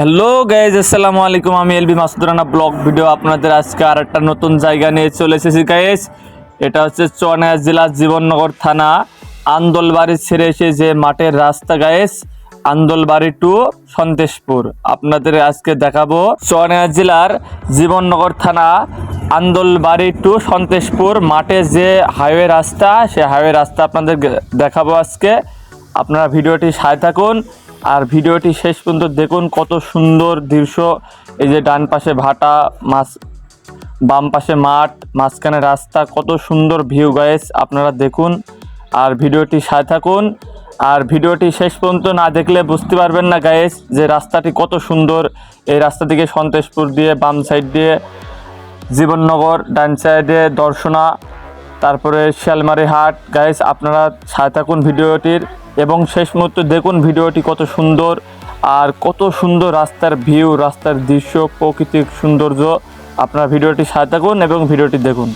Hello guys, আসসালামু আলাইকুম। আমি LB Masud Rana blog video আপনাদের আজকে আর একটা নতুন জায়গা নিয়ে চলে এসেছি গাইজ। এটা হচ্ছে চুয়াডাঙ্গা জেলার জীবননগর থানা আন্দোলবাড়ি ছেড়ে এসে যে মাঠের রাস্তা গাইজ, আন্দোলবাড়ি টু সন্তেশপুর। আপনাদের আজকে দেখাবো চুয়াডাঙ্গা জেলার জীবননগর থানা আন্দোলবাড়ি টু সন্তেশপুর মাঠে যে হাইওয়ে রাস্তা, সে হাইওয়ে রাস্তা আপনাদের দেখাবো আজকে। আপনারা ভিডিওটি সাথে থাকুন আর ভিডিওটি শেষ পর্যন্ত দেখুন। কত সুন্দর দৃশ্য, এই যে ডান পাশে ভাটা মাছ, বাম পাশে মাঠ, মাঝখানে রাস্তা, কত সুন্দর ভিউ গাইস, আপনারা দেখুন আর ভিডিওটি সাথে থাকুন। আর ভিডিওটি শেষ পর্যন্ত না দেখলে বুঝতে পারবেন না গাইস যে রাস্তাটি কত সুন্দর। এই রাস্তা থেকে সন্তেশপুর দিয়ে বাম সাইড দিয়ে জীবননগর, ডান সাইডে দর্শনা, তারপরে শিয়ালমারি হাট গাইস। আপনারা সাথে থাকুন ভিডিওটির এবং শেষ মুহূর্তে দেখুন ভিডিওটি কত সুন্দর আর কত সুন্দর রাস্তার ভিউ, রাস্তার দৃশ্য, প্রাকৃতিক সৌন্দর্য। আপনারা ভিডিওটি সাথে থাকুন এবং ভিডিওটি দেখুন।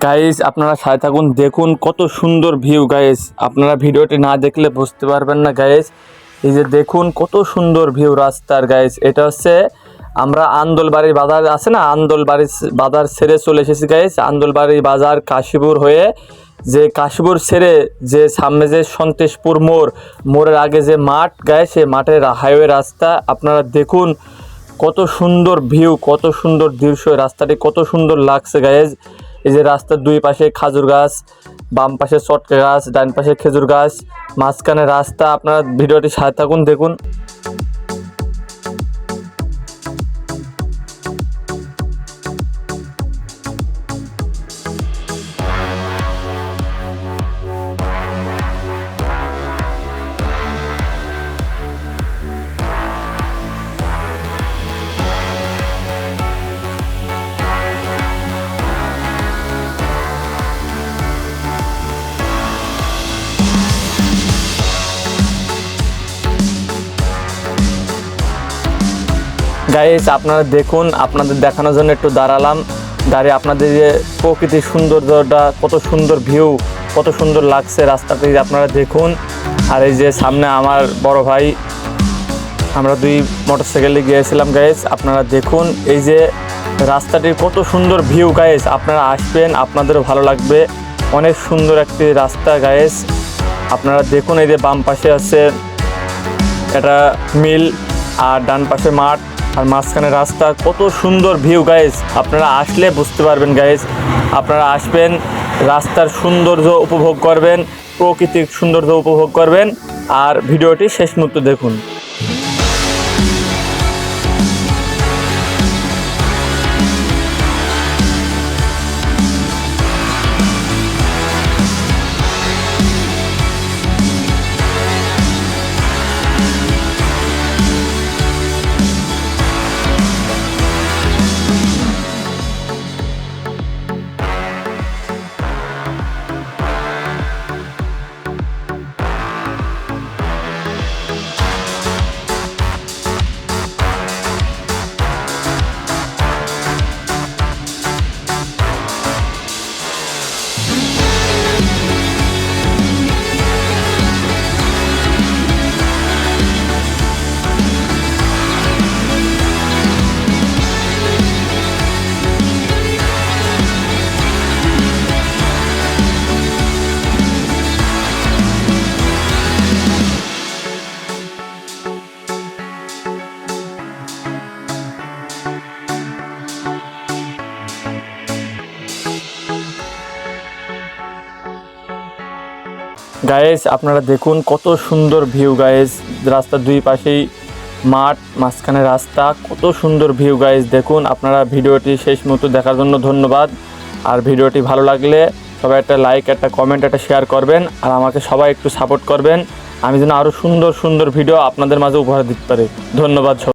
গাইস আপনারা সাথে থাকুন, দেখুন কত সুন্দর ভিউ গাইস। আপনারা ভিডিওটি না দেখলে বুঝতে পারবেন না গাইস। এই যে দেখুন কত সুন্দর ভিউ রাস্তার গাইস। এটা হচ্ছে আমরা আন্দোলবাড়ি বাজার আছে না, আন্দোলবাড়ি বাজার ছেড়ে চলে এসেছি গাইস। আন্দোলবাড়ি বাজার কাশীপুর হয়ে, যে কাশীপুর ছেড়ে যে সামনে যে সন্তেশপুর মোড়ের আগে যে মাঠ গাইস, সেই মাঠের হাইওয়ে রাস্তা। আপনারা দেখুন কত সুন্দর ভিউ, কত সুন্দর দৃশ্য, রাস্তাটি কত সুন্দর লাগছে গাইস। এই যে রাস্তার দুই পাশে খাজুর গাছ, বাম পাশে চটকা গাছ, ডান পাশে খেজুর গাছ, মাঝখানে রাস্তা। আপনারা ভিডিওটি সাথে থাকুন, দেখুন। গাইস আপনারা দেখুন, আপনাদের দেখানোর জন্য একটু দাঁড়িয়ে আপনাদের যে প্রকৃতির সৌন্দর্যটা, কত সুন্দর ভিউ, কত সুন্দর লাগছে রাস্তাটি, আপনারা দেখুন। আর এই যে সামনে আমার বড় ভাই, আমরা দুই মোটরসাইকেলে গিয়েছিলাম গাইস। আপনারা দেখুন এই যে রাস্তাটির কত সুন্দর ভিউ গাইস। আপনারা আসবেন, আপনাদেরও ভালো লাগবে। অনেক সুন্দর একটি রাস্তা গাইস। আপনারা দেখুন এই যে বাম পাশে আছে এটা মিল আর ডান পাশে মাঠ। আর মাঝখানে রাস্তা, কত সুন্দর ভিউ গাইস। আপনারা আসলে বুঝতে পারবেন গাইস। আপনারা আসবেন, রাস্তার সৌন্দর্য উপভোগ করবেন, প্রকৃতির সৌন্দর্য উপভোগ করবেন, আর ভিডিওটি শেষ মুহূর্ত দেখুন। গাইস আপনারা দেখুন কত সুন্দর ভিউ গাইস। রাস্তার দুই পাশেই মাঠ, মাঝখানে রাস্তা, কত সুন্দর ভিউ গাইস। দেখুন আপনারা ভিডিওটি শেষ মতো দেখার জন্য ধন্যবাদ। আর ভিডিওটি ভালো লাগলে সবাই একটা লাইক, একটা কমেন্ট, একটা শেয়ার করবেন। আর আমাকে সবাই একটু সাপোর্ট করবেন, আমি যেন আরও সুন্দর সুন্দর ভিডিও আপনাদের মাঝে উপহার দিতে পারি। ধন্যবাদ।